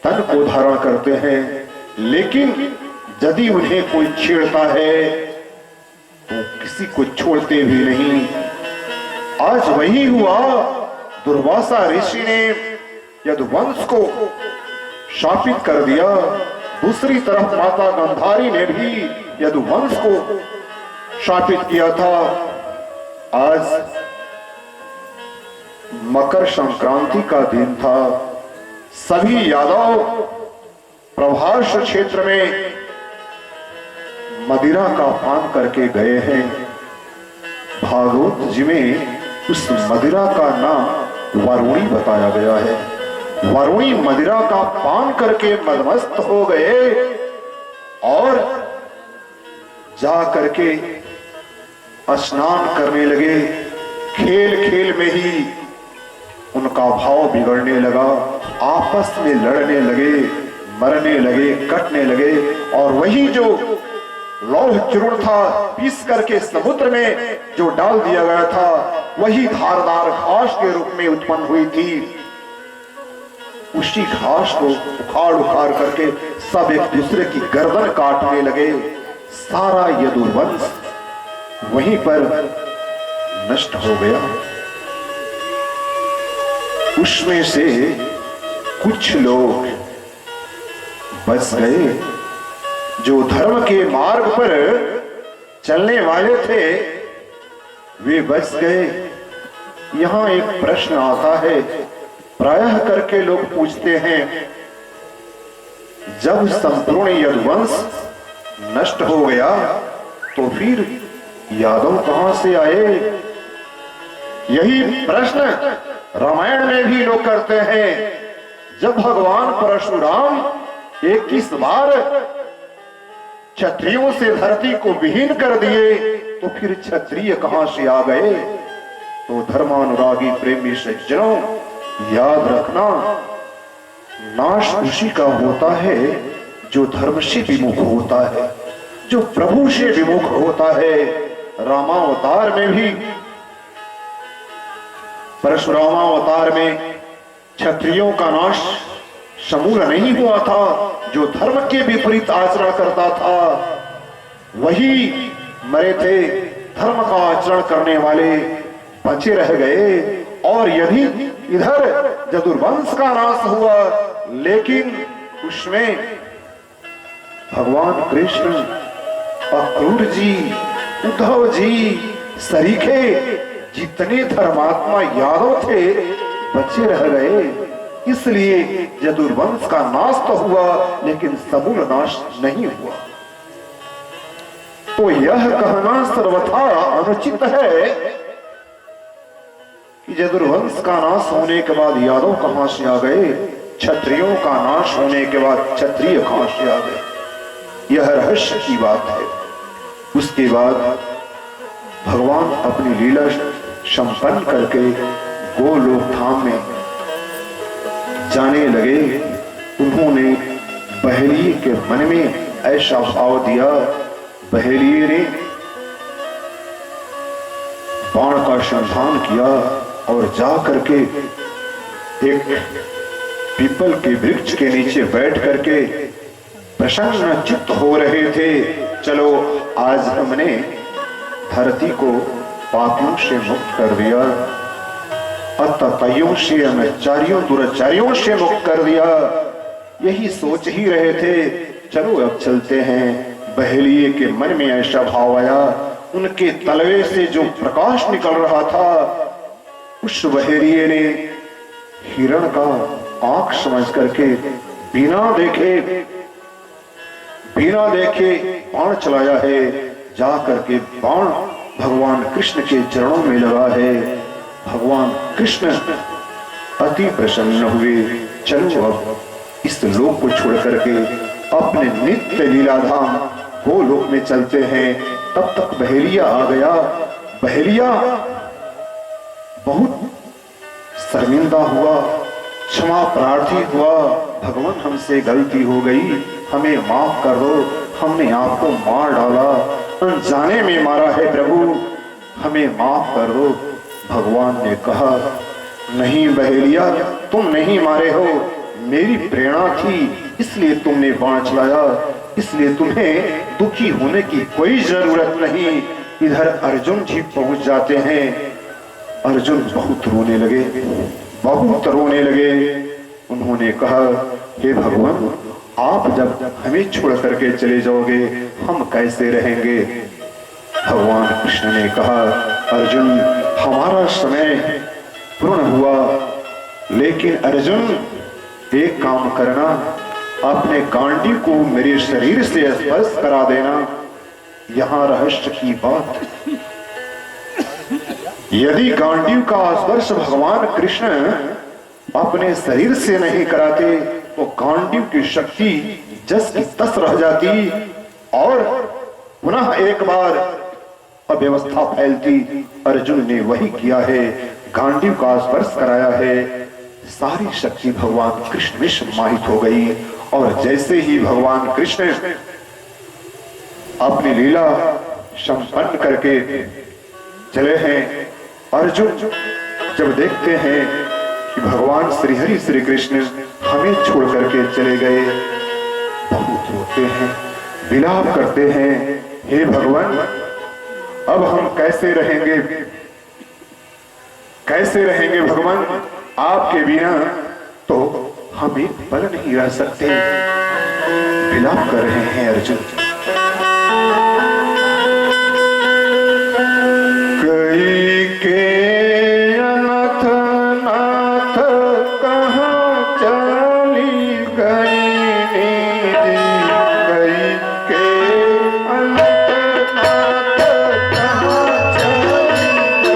तन को धारण करते हैं, लेकिन यदि उन्हें कोई छेड़ता है तो किसी को छोड़ते भी नहीं। आज वही हुआ, दुर्वासा ऋषि ने यदुवंश को शापित कर दिया। दूसरी तरफ माता गांधारी ने भी यदुवंश को शापित किया था। आज मकर संक्रांति का दिन था। सभी यादव प्रभास क्षेत्र में मदिरा का पान करके गए हैं। भागवत जी में उस मदिरा का नाम वरुणी बताया गया है। वरुणी मदिरा का पान करके मदमस्त हो गए और जा करके स्नान करने लगे। खेल खेल में ही उनका भाव बिगड़ने लगा, आपस में लड़ने लगे, मरने लगे, कटने लगे। और वही जो लौह चूर्ण था पीस करके समुद्र में जो डाल दिया गया था, वही धारदार घास के रूप में उत्पन्न हुई थी। उसी घास को उखाड़ उखाड़ करके सब एक दूसरे की गर्दन काटने लगे। सारा यदुवंश वहीं पर नष्ट हो गया। उसमें से कुछ लोग बच गए, जो धर्म के मार्ग पर चलने वाले थे वे बच गए। यहां एक प्रश्न आता है, प्रायः करके लोग पूछते हैं, जब संपूर्ण यदुवंश नष्ट हो गया तो फिर यादव कहां से आए? यही प्रश्न रामायण में भी लोग करते हैं। जब भगवान परशुराम 21 बार क्षत्रियों से धरती को विहीन कर दिए तो फिर क्षत्रिय कहां से आ गए? तो धर्मानुरागी प्रेमी सज्जनों, याद रखना, नाश उसी का होता है जो धर्म से विमुख होता है, जो प्रभु से विमुख होता है। रामावतार में भी, परशुरामावतार में क्षत्रियों का नाश समूल नहीं हुआ था। जो धर्म के विपरीत आचरण करता था वही मरे थे, धर्म का आचरण करने वाले बचे रह गए। और यदि इधर यदुवंश का नाश हुआ, लेकिन उसमें भगवान कृष्ण, अक्रूर जी, उद्धव जी, सरीखे जितने धर्मात्मा यादव थे बचे रह गए। इसलिए यदुवंश का नाश तो हुआ, लेकिन समूल नाश नहीं हुआ। तो यह कहना सर्वथा अनुचित है कि यदुवंश का नाश होने के बाद यादव कहां से आ गए, क्षत्रियों का नाश होने के बाद क्षत्रिय कहां से आ गए। यह रहस्य की बात है। उसके बाद भगवान अपनी लीला संपन्न करके गोलोक धाम में जाने लगे। उन्होंने बहेलिये के मन में ऐसा भाव दिया। बहेलिये ने बाण का संधान किया और जा करके एक पीपल के वृक्ष के नीचे बैठ करके प्रसन्न चित्त हो रहे थे। चलो, आज हमने धरती को पापियों से मुक्त कर दिया, अत्याचारियों से, अनाचारियों, दुराचारियों से मुक्त कर दिया। यही सोच ही रहे थे, चलो अब चलते हैं। बहेलिये के मन में ऐसा भाव आया। उनके तलवे से जो प्रकाश निकल रहा था, उस बहेलिये ने हिरण का आंख समझ करके बिना देखे बाण चलाया है। जा करके बाण भगवान कृष्ण के चरणों में लगा है। भगवान कृष्ण अति प्रसन्न हुए। चलो अब इस लोक को छोड़ करके अपने नित्य लीलाधाम गोलोक में चलते हैं। तब तक बहेलिया आ गया। बहेलिया बहुत शर्मिंदा हुआ, क्षमा प्रार्थी हुआ। भगवान, हमसे गलती हो गई, हमें माफ कर दो, हमने आपको मार डाला, अनजाने में मारा है प्रभु, हमें माफ कर दो। भगवान ने कहा, नहीं बहेलिया, तुम नहीं मारे हो, मेरी प्रेरणा थी, इसलिए तुमने बाण चलाया, इसलिए तुम्हें दुखी होने की कोई जरूरत नहीं। इधर अर्जुन जी पहुंच जाते हैं। अर्जुन बहुत रोने लगे, बहुत रोने लगे। उन्होंने कहा, हे भगवान, आप जब हमें छोड़ करके चले जाओगे हम कैसे रहेंगे? भगवान कृष्ण ने कहा, अर्जुन, हमारा समय पूर्ण हुआ, लेकिन अर्जुन एक काम करना, अपने गांडी को मेरे शरीर से स्पर्श करा देना। यहां रहस्य की बात, यदि गांडी का स्पर्श भगवान कृष्ण अपने शरीर से नहीं कराते तो गांडी की शक्ति जस की तस रह जाती और पुनः एक बार अव्यवस्था फैलती। अर्जुन ने वही किया है, गांडी का स्पर्श कराया है, सारी शक्ति भगवान कृष्ण में समाहित हो गई। और जैसे ही भगवान कृष्ण अपनी लीला संपन्न करके चले हैं, अर्जुन जब देखते हैं कि भगवान श्री हरि श्री कृष्ण हमें छोड़ करके चले गए, बहुत रोते हैं, विलाप करते हैं, हे भगवान, अब हम कैसे रहेंगे, कैसे रहेंगे भगवान? आपके बिना तो हम एक पल नहीं रह सकते। विलाप कर रहे हैं अर्जुन। कई के अनथ नाथ कहाँ चली गई निधि, कई के अनथ नाथ कहाँ चली गई,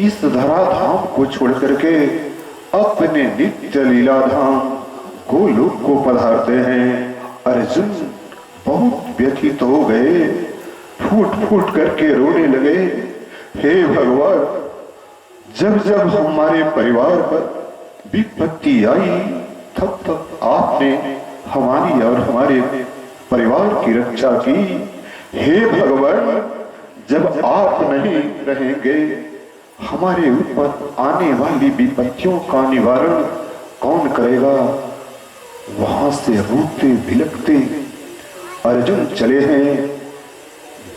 इस धरा धाम को छोड़ करके अपने नित्य लीला धाम गोलोक को पधारते हैं। अर्जुन बहुत व्यथित हो गए, फूट फूट करके रोने लगे। हे भगवान, जब जब हमारे परिवार पर विपत्ति आई तब तब आपने हमारी और हमारे परिवार की रक्षा की। हे भगवान, जब आप नहीं रहेंगे हमारे ऊपर आने वाली विपत्तियों का निवारण कौन करेगा। वहां से रोते बिलखते अर्जुन चले हैं।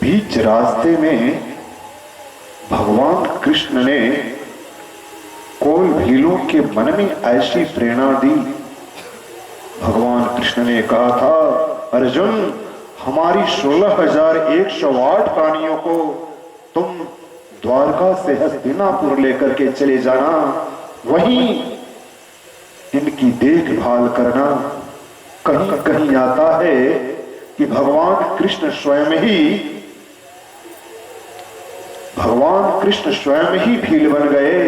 बीच रास्ते में भगवान कृष्ण ने कोल भीलों के मन में ऐसी प्रेरणा दी। भगवान कृष्ण ने कहा था, अर्जुन, हमारी 16,108 प्राणियों को तुम द्वारका से हस्तिनापुर लेकर के चले जाना, वहीं इनकी देखभाल करना। कहीं कहीं आता है कि भगवान कृष्ण स्वयं ही भील बन गए,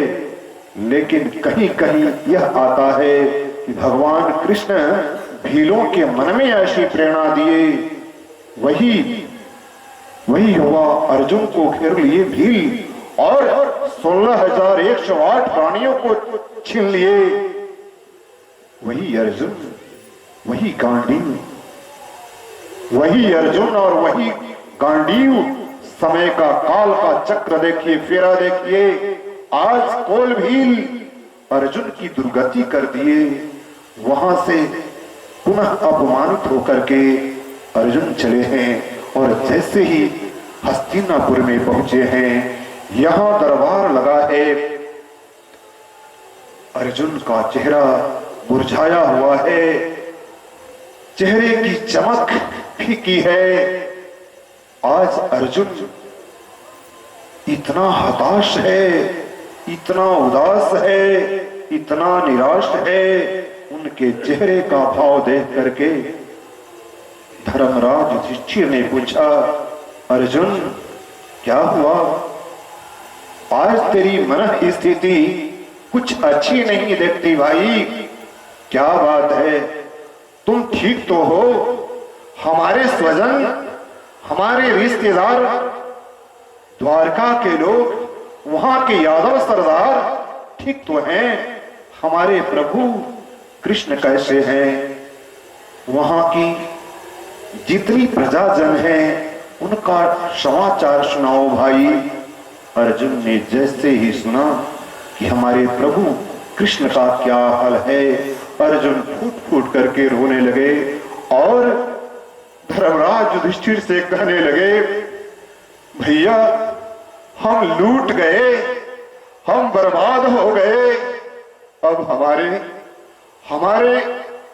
लेकिन कहीं कहीं यह आता है कि भगवान कृष्ण भीलों के मन में ऐसी प्रेरणा दिए, वही हुआ, अर्जुन को घेर लिए भील और 16,108 प्राणियों को छीन लिए। वही अर्जुन, वही गांडीव, वही अर्जुन और वही गांडीव। समय का, काल का चक्र देखिए, फेरा देखिए। आज कोल भील अर्जुन की दुर्गति कर दिए। वहां से पुनः अपमानित होकर के अर्जुन चले हैं और जैसे ही हस्तिनापुर में पहुंचे हैं, यहां दरबार लगा है। अर्जुन का चेहरा मुरझाया हुआ है, चेहरे की चमक फीकी है। आज अर्जुन इतना हताश है, इतना उदास है, इतना निराश है। उनके चेहरे का भाव देख करके धर्मराज युधिष्ठिर ने पूछा, अर्जुन क्या हुआ? आज तेरी मन स्थिति कुछ अच्छी नहीं दिखती भाई, क्या बात है? तुम ठीक तो हो? हमारे स्वजन, हमारे रिश्तेदार, द्वारका के लोग, वहां के यादव सरदार ठीक तो हैं? हमारे प्रभु कृष्ण कैसे हैं? वहां की जितनी प्रजाजन है उनका समाचार सुनाओ भाई। अर्जुन ने जैसे ही सुना कि हमारे प्रभु कृष्ण का क्या हाल है, अर्जुन फूट फूट करके रोने लगे और धर्मराज युधिष्ठिर से कहने लगे, भैया हम लूट गए, हम बर्बाद हो गए। अब हमारे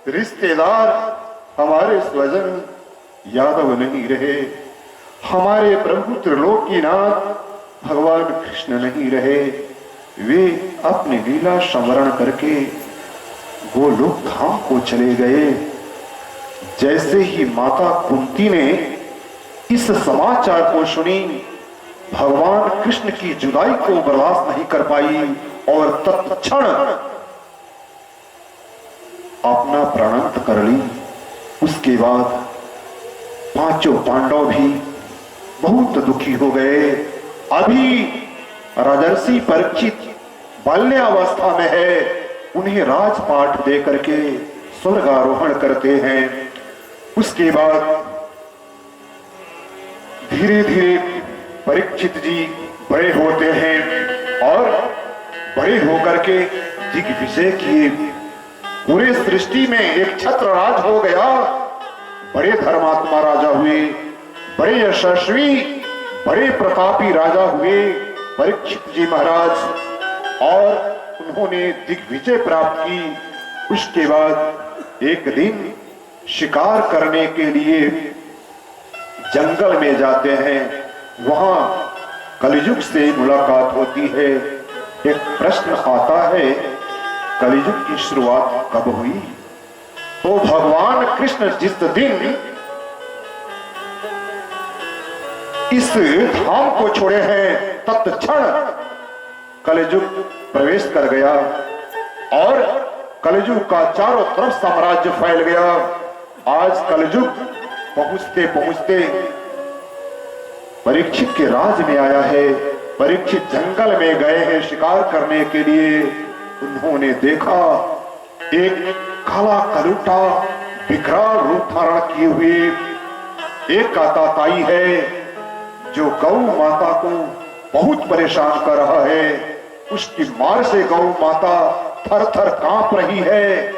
रिश्तेदार, हमारे स्वजन यादव नहीं रहे, हमारे प्रभु त्रिलोकीनाथ भगवान कृष्ण नहीं रहे। वे अपनी लीला स्मरण करके गोलोक धाम को चले गए। जैसे ही माता कुंती ने इस समाचार को सुनी, भगवान कृष्ण की जुदाई को बर्दाश्त नहीं कर पाई और तत्क्षण अपना प्राणांत कर ली। उसके बाद पांचों पांडव भी बहुत दुखी हो गए। अभी राजर्षि परीक्षित बाल्यावस्था में है, उन्हें राजपाट दे करके स्वर्गारोहण करते हैं। उसके बाद धीरे धीरे परीक्षित जी बड़े होते हैं और बड़े होकर के दिग्विजय किए। पूरे सृष्टि में एक छत्र राज हो गया। बड़े धर्मात्मा राजा हुए, बड़े यशस्वी, बड़े प्रतापी राजा हुए परीक्षित जी महाराज और उन्होंने दिग्विजय प्राप्त की। उसके बाद एक दिन शिकार करने के लिए जंगल में जाते हैं। वहां कलियुग से मुलाकात होती है। एक प्रश्न आता है, कलियुग की शुरुआत कब हुई? तो भगवान कृष्ण जिस दिन इस धाम को छोड़े हैं, तत्क्षण कलयुग प्रवेश कर गया और कलयुग का चारों तरफ साम्राज्य फैल गया। आज कलयुग पहुंचते पहुंचते परीक्षित के राज में आया है। परीक्षित जंगल में गए हैं शिकार करने के लिए। उन्होंने देखा एक काला कलूटा विकराल रूप धारण किए हुए एक आताताई है जो गौ माता को बहुत परेशान कर रहा है। उसकी मार से गौ माता थर थर कांप रही है,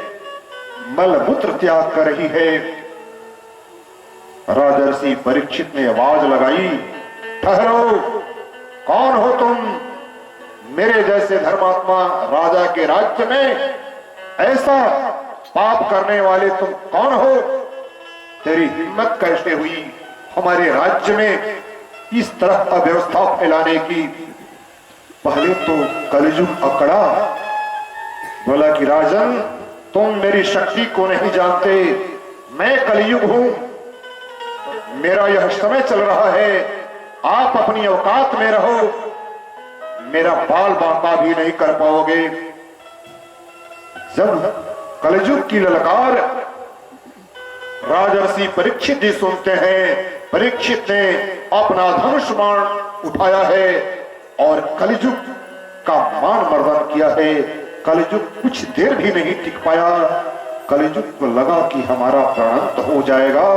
मलमूत्र त्याग कर रही है। राजर्षि परीक्षित ने आवाज लगाई, ठहरो, कौन हो तुम? मेरे जैसे धर्मात्मा राजा के राज्य में ऐसा पाप करने वाले तुम कौन हो? तेरी हिम्मत कैसे हुई हमारे राज्य में इस तरह अव्यवस्था फैलाने की? पहले तो कलयुग अकड़ा, बोला कि राजन, तुम मेरी शक्ति को नहीं जानते। मैं कलयुग हूं, मेरा यह समय चल रहा है। आप अपनी औकात में रहो, मेरा बाल बांका भी नहीं कर पाओगे। जब कलयुग की ललकार राजर्षि परीक्षित जी सुनते हैं, परीक्षित ने अपना धनुष बाण उठाया है और कलयुग का मान मर्दन किया है। कलयुग कुछ देर भी नहीं टिक पाया। कलयुग को लगा कि हमारा प्राणांत हो जाएगा।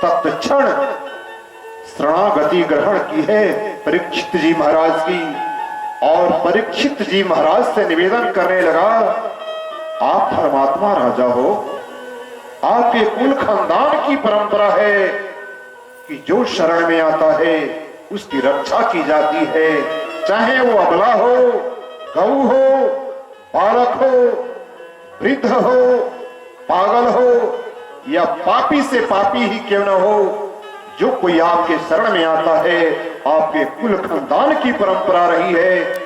तत्क्षण शरणागति ग्रहण की है परीक्षित जी महाराज की और परीक्षित जी महाराज से निवेदन करने लगा, आप धर्मात्मा राजा हो, आपके कुल खानदान की परंपरा है कि जो शरण में आता है उसकी रक्षा की जाती है, चाहे वो अबला हो, गऊ हो, बालक हो, वृद्ध हो, पागल हो या पापी से पापी ही क्यों न हो। जो कोई आपके शरण में आता है, आपके कुल खानदान की परंपरा रही है